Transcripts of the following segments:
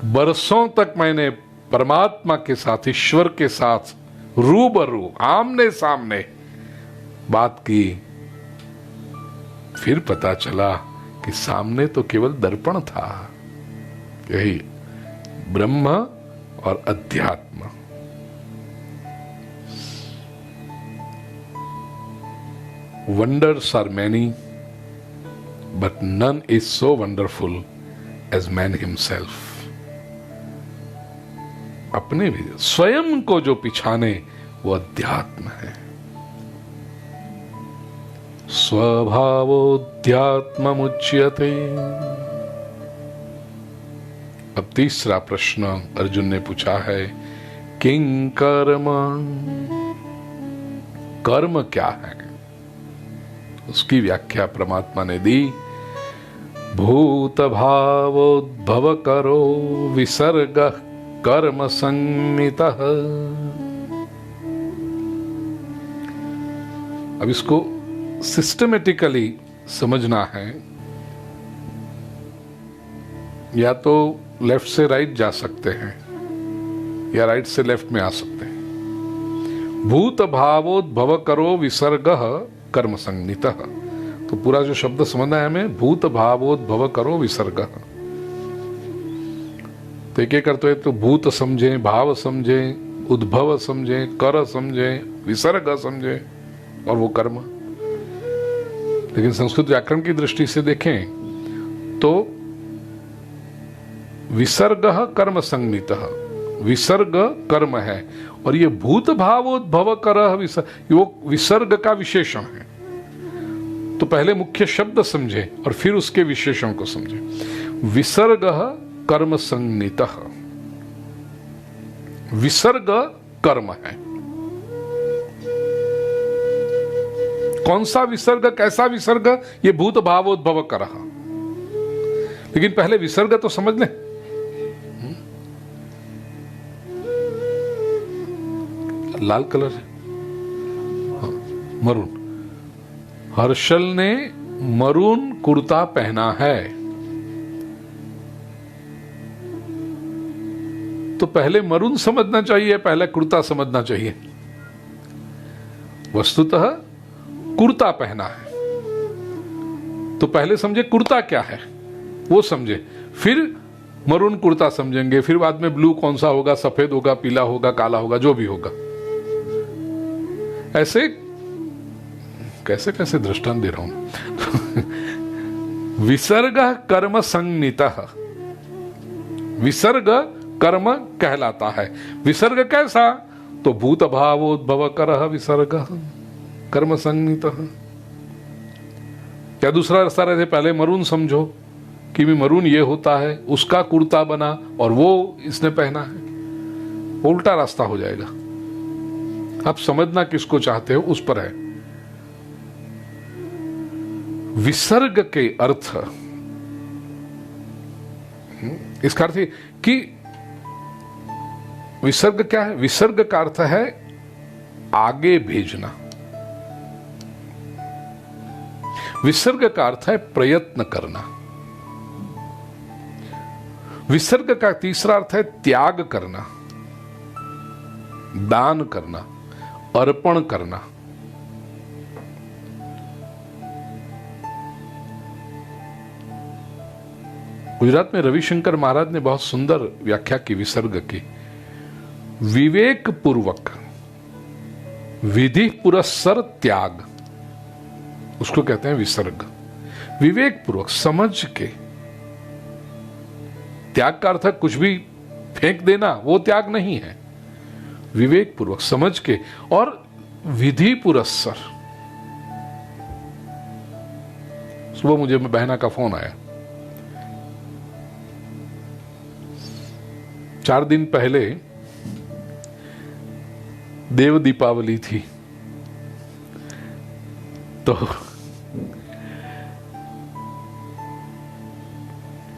बरसों तक मैंने परमात्मा के साथ, ईश्वर के साथ रूबरू आमने सामने बात की, फिर पता चला कि सामने तो केवल दर्पण था। यही ब्रह्म और अध्यात्म। Wonders are many but none is so wonderful as man himself. अपने भी स्वयं को जो पिछाने वो अध्यात्म है। स्वभावोध्यात्म मुच्यते। अब तीसरा प्रश्न अर्जुन ने पूछा है, किं कर्म, कर्म क्या है? उसकी व्याख्या परमात्मा ने दी, भूत भावोद्भव करो विसर्ग कर्म संनितः। अब इसको सिस्टमेटिकली समझना है, या तो लेफ्ट से राइट जा सकते हैं या राइट से लेफ्ट में आ सकते हैं। भूत भावोद्भव करो विसर्ग कर्म संनितः। तो पूरा जो शब्द समझना है हमें, भूत भावोद्भव करो विसर्ग। तो एक एक करते हुए तो भूत समझे, भाव समझे, उद्भव समझे, कर समझे, विसर्ग समझे और वो कर्म। लेकिन संस्कृत व्याकरण की दृष्टि से देखें तो विसर्ग कर्म संनितः, विसर्ग कर्म है और ये भूत भावोद्भव कर वो विसर्ग का विशेषण है। तो पहले मुख्य शब्द समझे और फिर उसके विशेषण को समझे। विसर्ग कर्म संनितः, विसर्ग कर्म है। कौन सा विसर्ग, कैसा विसर्ग? ये भूत भावोद्भव कर। लेकिन पहले विसर्ग तो समझ लें। लाल कलर है, मरून। हर्षल ने मरून कुर्ता पहना है, तो पहले मरून समझना चाहिए, पहले कुर्ता समझना चाहिए। वस्तुतः कुर्ता पहना है, तो पहले समझे कुर्ता क्या है वो समझे, फिर मरून कुर्ता समझेंगे, फिर बाद में ब्लू कौन सा होगा, सफेद होगा, पीला होगा, काला होगा, जो भी होगा। ऐसे कैसे कैसे दृष्टांत दे रहा हूं। विसर्ग कर्म संनितः, विसर्ग कर्म कहलाता है। विसर्ग कैसा? तो भूत भावोद्भव करः विसर्ग कर्म संनितः। क्या दूसरा रास्ता रहते? पहले मरून समझो कि मरून ये होता है, उसका कुर्ता बना और वो इसने पहना है। उल्टा रास्ता हो जाएगा। आप समझना किसको चाहते हो उस पर है। विसर्ग के अर्थ, इसका अर्थ कि विसर्ग क्या है? विसर्ग का अर्थ है आगे भेजना। विसर्ग का अर्थ है प्रयत्न करना। विसर्ग का तीसरा अर्थ है त्याग करना, दान करना, अर्पण करना। गुजरात में रविशंकर महाराज ने बहुत सुंदर व्याख्या की विसर्ग की। विवेक पूर्वक, विधि पुरस्सर त्याग, उसको कहते हैं विसर्ग। विवेक पूर्वक, समझ के। त्याग का अर्थ है कुछ भी फेंक देना, वो त्याग नहीं है। विवेक पूर्वक, समझ के और विधि पुरस्सर। सुबह मुझे बहना का फोन आया, 4 दिन पहले देव दीपावली थी, तो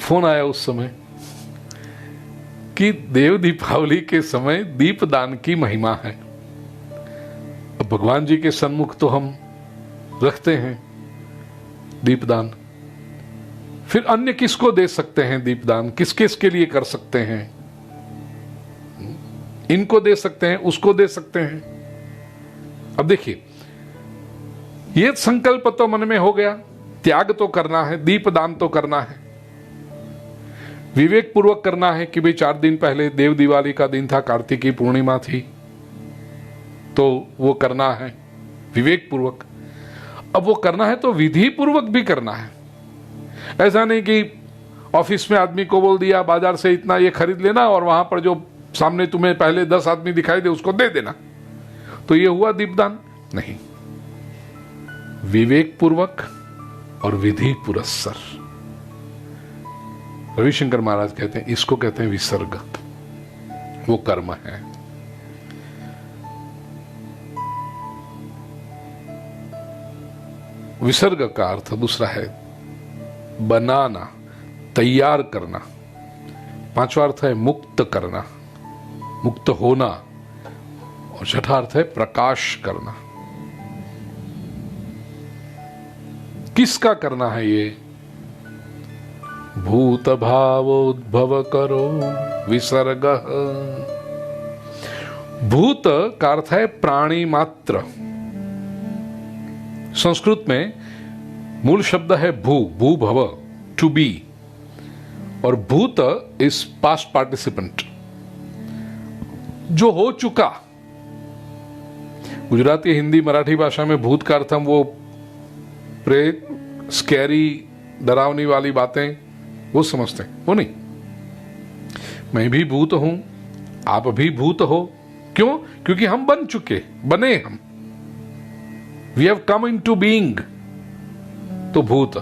फोन आया उस समय कि देव दीपावली के समय दीपदान की महिमा है। अब भगवान जी के सन्मुख तो हम रखते हैं दीपदान, फिर अन्य किसको दे सकते हैं दीपदान, किस किस के लिए कर सकते हैं? इनको दे सकते हैं, उसको दे सकते हैं। अब देखिए, ये संकल्प तो मन में हो गया, त्याग तो करना है, दीपदान तो करना है, विवेक पूर्वक करना है कि भाई 4 दिन पहले देव दिवाली का दिन था, कार्तिकी पूर्णिमा थी, तो वो करना है विवेक पूर्वक। अब वो करना है तो विधि पूर्वक भी करना है। ऐसा नहीं कि ऑफिस में आदमी को बोल दिया बाजार से इतना ये खरीद लेना और वहां पर जो सामने तुम्हें पहले 10 आदमी दिखाई दे उसको दे देना, तो ये हुआ दीपदान? नहीं, विवेक पूर्वक और विधि पुरस्सर। रविशंकर महाराज कहते हैं इसको कहते हैं विसर्ग, वो कर्म है। विसर्ग का अर्थ दूसरा है बनाना, तैयार करना। 5वां अर्थ है मुक्त करना, मुक्त होना, और 6ठा अर्थ है प्रकाश करना। किसका करना है ये? भूत भावोद्भव करो विसर्ग। भूत का अर्थ है प्राणी मात्र। संस्कृत में मूल शब्द है भू, भू भव, टू बी, और भूत इज पास्ट पार्टिसिपेंट, जो हो चुका। गुजराती, हिंदी, मराठी भाषा में भूत का अर्थ हम वो प्रेत, स्कैरी, डरावनी वाली बातें वो समझते हैं, वो नहीं। मैं भी भूत हूं, आप भी भूत हो। क्यों? क्योंकि हम बन चुके, बने हम, we have come into being. तो भूत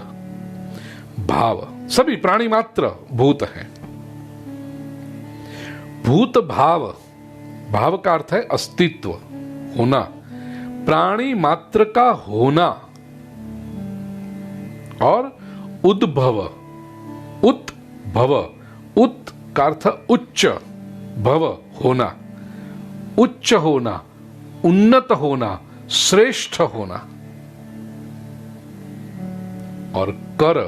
भाव, सभी प्राणी मात्र भूत हैं। भूत भाव, भाव का अर्थ है अस्तित्व, होना, प्राणी मात्र का होना। और उद्भव, उत्भव, उत का अर्थ उच्च, भव होना, उच्च होना, उन्नत होना, श्रेष्ठ होना। और कर,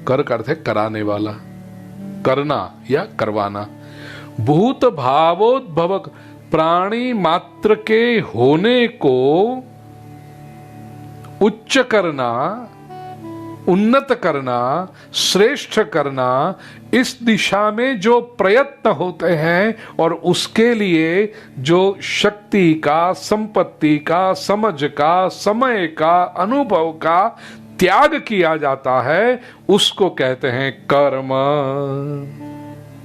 कर का अर्थ है कराने वाला, करना या करवाना। भूत भावोद्भव, प्राणी मात्र के होने को उच्च करना, उन्नत करना, श्रेष्ठ करना, इस दिशा में जो प्रयत्न होते हैं और उसके लिए जो शक्ति का, संपत्ति का, समझ का, समय का, अनुभव का त्याग किया जाता है, उसको कहते हैं कर्म।